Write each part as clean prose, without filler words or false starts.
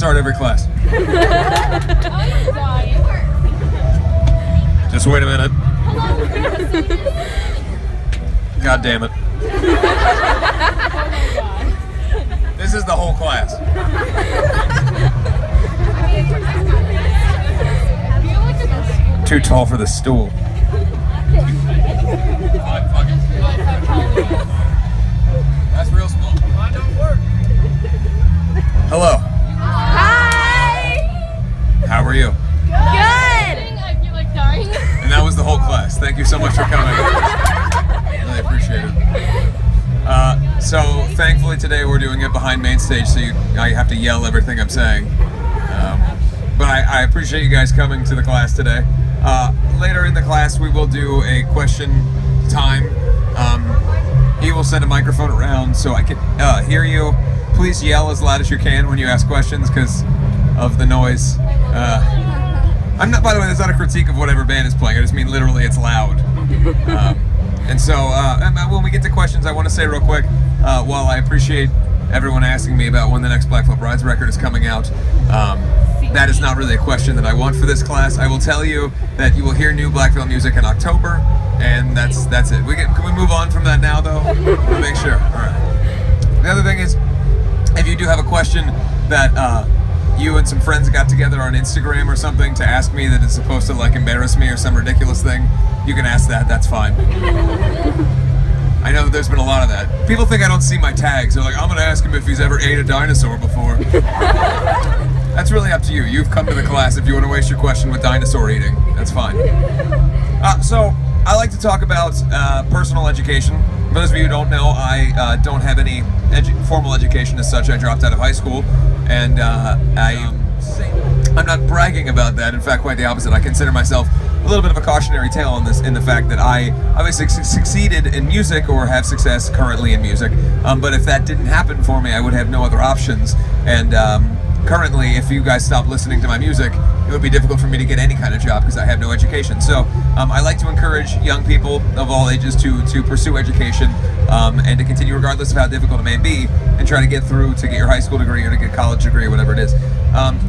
start every class. Just wait a minute. God damn it. This is the whole class. Too tall for the stool. That's real small. Mine don't work. Hello. Hi! How are you? Good! I feel like dying. And that was the whole class. Thank you so much for coming. Really appreciate it. So thankfully today we're doing it behind main stage, so I have to yell everything I'm saying. But I appreciate you guys coming to the class today. Later in the class we will do a question time. He will send a microphone around so I can hear you. Please yell as loud as you can when you ask questions because of the noise. I'm not, by the way, that's not a critique of whatever band is playing. I just mean literally it's loud. And so when we get to questions, I want to say real quick, while I appreciate everyone asking me about when the next Black Veil Brides record is coming out, that is not really a question that I want for this class. I will tell you that you will hear new Black Veil music in October, and that's it. Can we move on from that now, though? We'll make sure. All right. The other thing is, if you do have a question that you and some friends got together on Instagram or something to ask me that is supposed to like embarrass me or some ridiculous thing, you can ask that. That's fine. I know that there's been a lot of that. People think I don't see my tags. They're like, I'm going to ask him if he's ever ate a dinosaur before. That's really up to you. You've come to the class. If you want to waste your question with dinosaur eating, that's fine. So I like to talk about personal education. For those of you who don't know, I don't have any formal education as such. I dropped out of high school, and I'm not bragging about that. In fact, quite the opposite. I consider myself a little bit of a cautionary tale in the fact that I obviously succeeded in music or have success currently in music. But if that didn't happen for me, I would have no other options. And currently, if you guys stop listening to my music, it would be difficult for me to get any kind of job because I have no education. So I like to encourage young people of all ages to pursue education and to continue regardless of how difficult it may be and try to get through to get your high school degree or to get a college degree or whatever it is.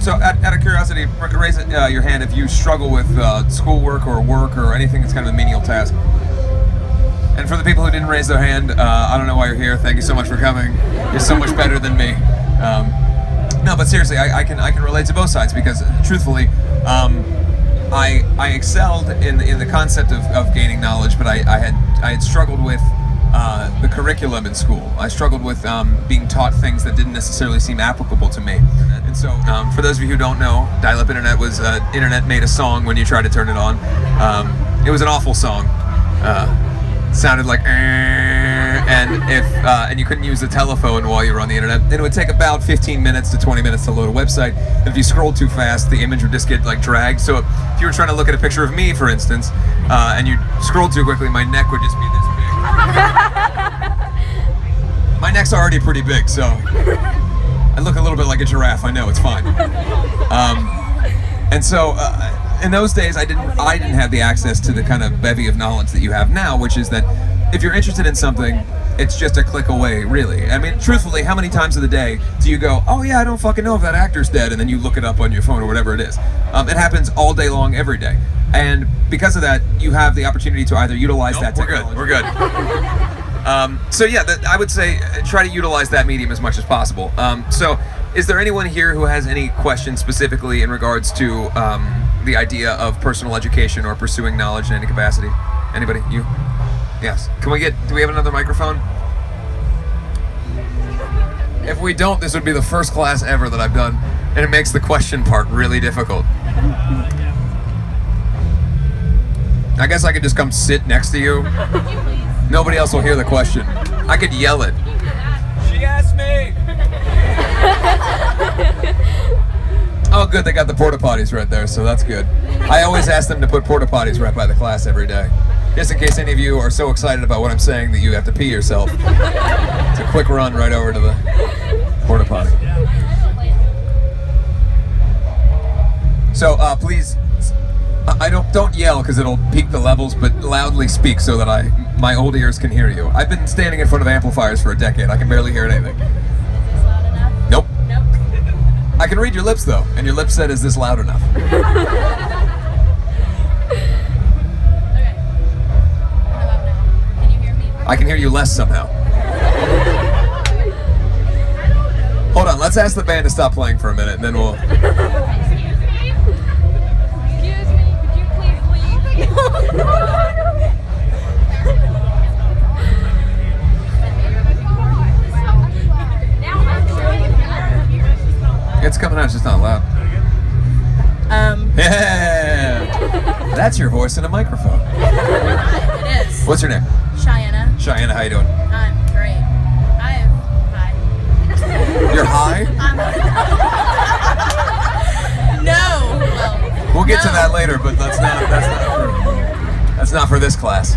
So out of curiosity, raise your hand if you struggle with schoolwork or work or anything that's kind of a menial task. And for the people who didn't raise their hand, I don't know why you're here. Thank you so much for coming. You're so much better than me. No, but seriously, I can relate to both sides because, truthfully, I excelled in the concept of gaining knowledge, but I had struggled with the curriculum in school. I struggled with being taught things that didn't necessarily seem applicable to me. And so, for those of you who don't know, dial-up internet was internet made a song when you tried to turn it on. It was an awful song. Sounded like and you couldn't use the telephone while you were on the internet. And it would take about 15 minutes to 20 minutes to load a website. And if you scrolled too fast, the image would just get like dragged. So if you were trying to look at a picture of me, for instance, and you scrolled too quickly, my neck would just be this big. My neck's already pretty big, so I look a little bit like a giraffe. I know, it's fine. And so in those days, I didn't have the access to the kind of bevy of knowledge that you have now, which is that if you're interested in something, it's just a click away, really. I mean, truthfully, how many times of the day do you go, oh yeah, I don't fucking know if that actor's dead, and then you look it up on your phone or whatever it is. It happens all day long, every day. And because of that, you have the opportunity to either utilize that technology. We're good. So yeah, I would say try to utilize that medium as much as possible. So is there anyone here who has any questions specifically in regards to the idea of personal education or pursuing knowledge in any capacity? Anybody? You? Yes. Do we have another microphone? If we don't, this would be the first class ever that I've done, and it makes the question part really difficult. I guess I could just come sit next to you. Nobody else will hear the question. I could yell it. She asked me! Oh good, they got the porta potties right there, so that's good. I always ask them to put porta potties right by the class every day. Just in case any of you are so excited about what I'm saying that you have to pee yourself. It's a quick run right over to the porta potty. So please, don't yell because it'll peak the levels, but loudly speak so that my old ears can hear you. I've been standing in front of amplifiers for a decade. I can barely hear anything. Nope. I can read your lips though, and your lips said, "Is this loud enough?" Okay. How about now? Can you hear me? I can hear you less somehow. Hold on, let's ask the band to stop playing for a minute, and then we'll. Excuse me? Excuse me, could you please leave? It's coming out, it's just not loud. Yeah! That's your voice in a microphone. It is. What's your name? Cheyenne. Cheyenne, how you doing? I'm great. Hi. You're high? No. Well, We'll get to no. that later, but that's not for this class.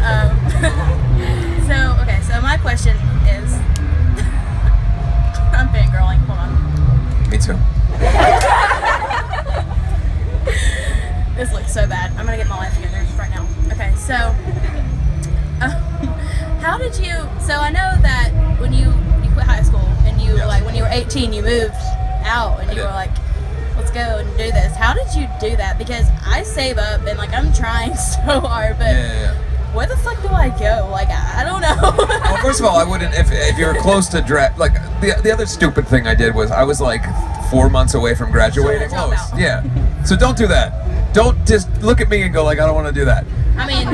So my question is, I'm fangirling. Hold on. Me too. This looks so bad. I'm gonna get my life together right now. Okay, so how did you? So I know that when you quit high school and you Yes. like when you were 18, you moved out and I you did. were like, let's go and do this. How did you do that? Because I save up and like I'm trying so hard, but Yeah. where the fuck do I go? Like I don't know. Well, first of all, I wouldn't if you were close to like the other stupid thing I did was I was like 4 months away from graduating. Drop out. Yeah. So don't do that. Don't just look at me and go like I don't want to do that. I mean,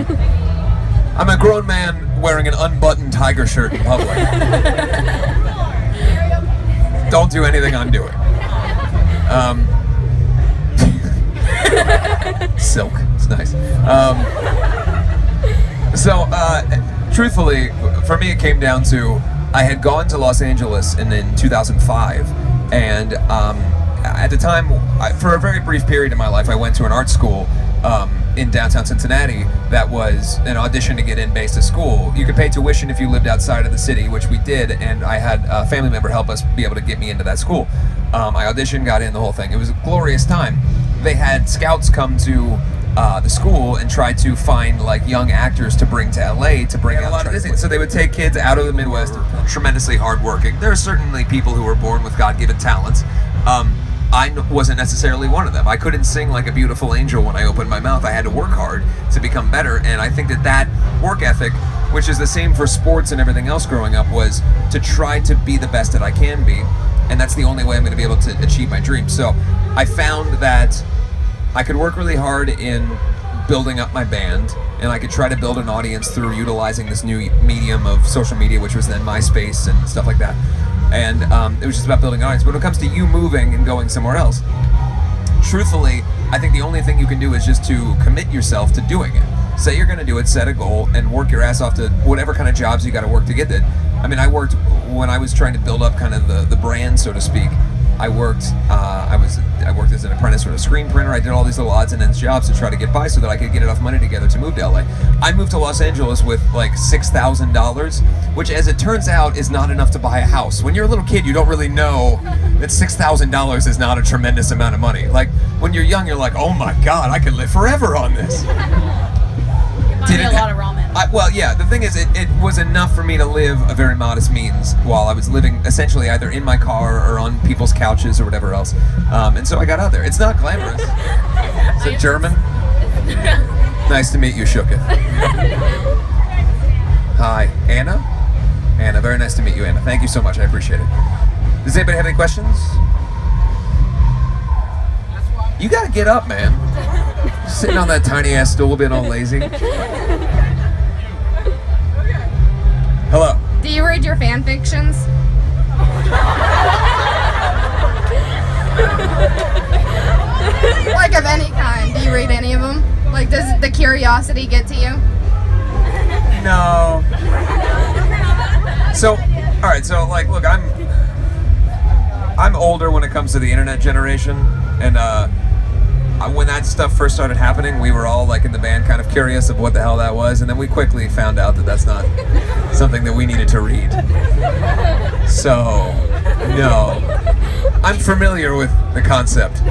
I'm a grown man wearing an unbuttoned tiger shirt in public. Don't do anything I'm doing. Silk. It's nice. Truthfully, for me, it came down to I had gone to Los Angeles in 2005, and at the time, for a very brief period in my life, I went to an art school in downtown Cincinnati that was an audition to get in based at school. You could pay tuition if you lived outside of the city, which we did, and I had a family member help us be able to get me into that school. I auditioned, got in, the whole thing. It was a glorious time. They had scouts come to the school and try to find like young actors to bring to LA to bring out a lot of Disney. So they would take kids out of the Midwest, tremendously hardworking. There are certainly people who were born with God-given talents. I wasn't necessarily one of them. I couldn't sing like a beautiful angel when I opened my mouth. I had to work hard to become better, and I think that work ethic, which is the same for sports and everything else growing up, was to try to be the best that I can be, and that's the only way I'm going to be able to achieve my dreams. So I found that I could work really hard in building up my band, and I could try to build an audience through utilizing this new medium of social media, which was then MySpace and stuff like that. And it was just about building an audience. But when it comes to you moving and going somewhere else, truthfully, I think the only thing you can do is just to commit yourself to doing it. Say you're going to do it, set a goal, and work your ass off to whatever kind of jobs you got to work to get it. I mean, I worked when I was trying to build up kind of the brand, so to speak. I worked as an apprentice with a screen printer. I did all these little odds and ends jobs to try to get by so that I could get enough money together to move to LA. I moved to Los Angeles with like $6,000, which as it turns out is not enough to buy a house. When you're a little kid, you don't really know that $6,000 is not a tremendous amount of money. Like when you're young, you're like, oh my God, I could live forever on this. Buy me a lot of ramen. Well, yeah, the thing is, it was enough for me to live a very modest means while I was living essentially either in my car or on people's couches or whatever else. And so I got out there. It's not glamorous. Is it German? Nice to meet you, Shooketh. Hi, Anna? Anna, very nice to meet you, Anna. Thank you so much. I appreciate it. Does anybody have any questions? You gotta get up, man. Sitting on that tiny ass stool being all lazy. Hello. Do you read your fan fictions? Like of any kind. Do you read any of them? Like, does the curiosity get to you? No. So, all right. So, like, look, I'm older when it comes to the internet generation, and when that stuff first started happening, we were all like in the band kind of curious of what the hell that was, and then we quickly found out that that's not something that we needed to read. So, no. I'm familiar with the concept.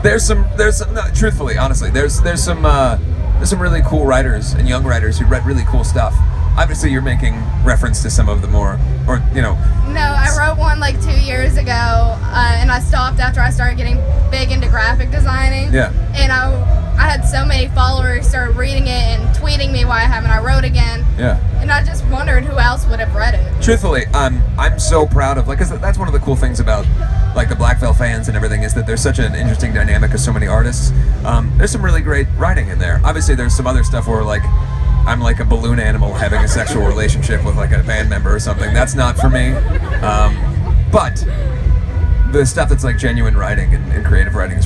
There's some no, truthfully, honestly, there's some really cool writers and young writers who read really cool stuff. Obviously, you're making reference to some of the more, or you know. No, I wrote one like 2 years ago, and I stopped after I started getting big into graphic designing. Yeah. And I had so many followers started reading it and tweeting me why I wrote again. Yeah. And I just wondered who else would have read it. Truthfully, I'm so proud of, like, 'cause that's one of the cool things about, like, the Black Veil fans and everything, is that there's such an interesting dynamic of so many artists. There's some really great writing in there. Obviously, there's some other stuff where, like, I'm like a balloon animal having a sexual relationship with, like, a band member or something. That's not for me. But the stuff that's, like, genuine writing and creative writing is